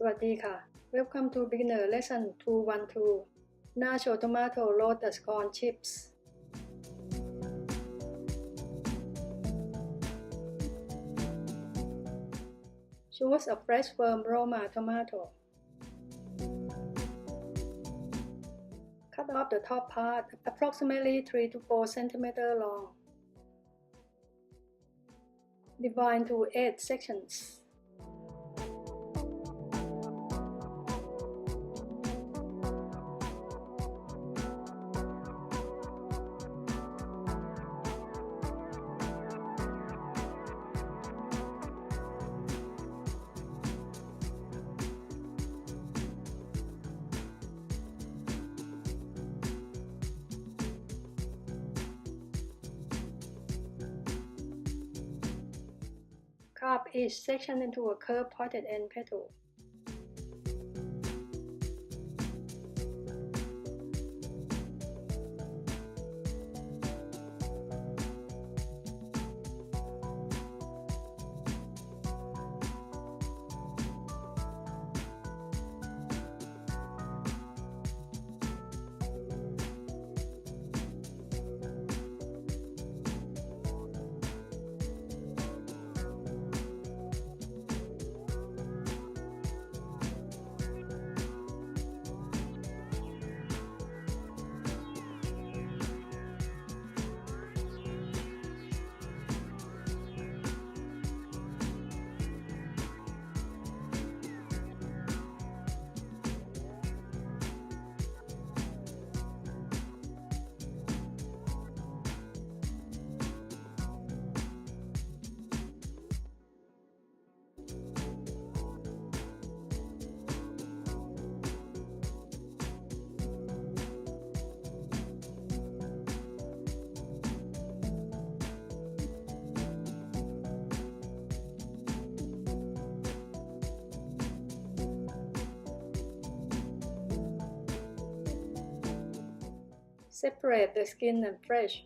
สวัสดีค่ะ Welcome to Beginner Lesson 212 Nacho Tomato Lotus Corn Chips. Choose a fresh firm Roma tomato. Cut off the top part, approximately 3 to 4 cm long. Divide into 8 sections. Carve each section into a curved pointed end petal. Separate the skin and flesh.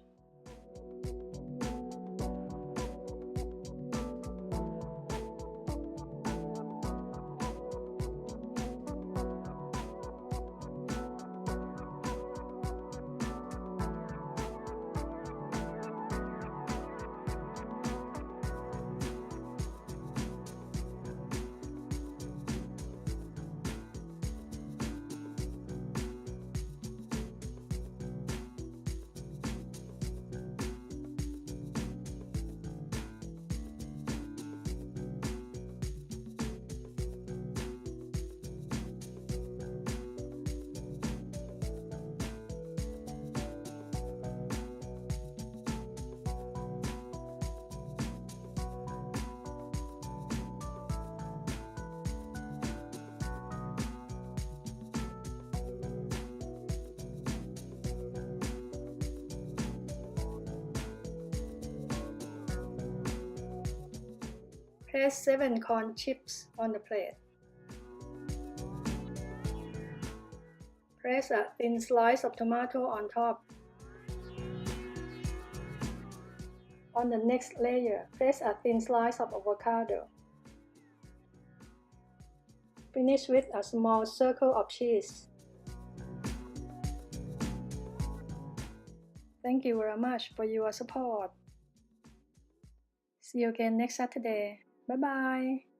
Place 7 corn chips on the plate. Place a thin slice of tomato on top. On the next layer, place a thin slice of avocado. Finish with a small circle of cheese. Thank you very much for your support. See you again next Saturday. Bye bye.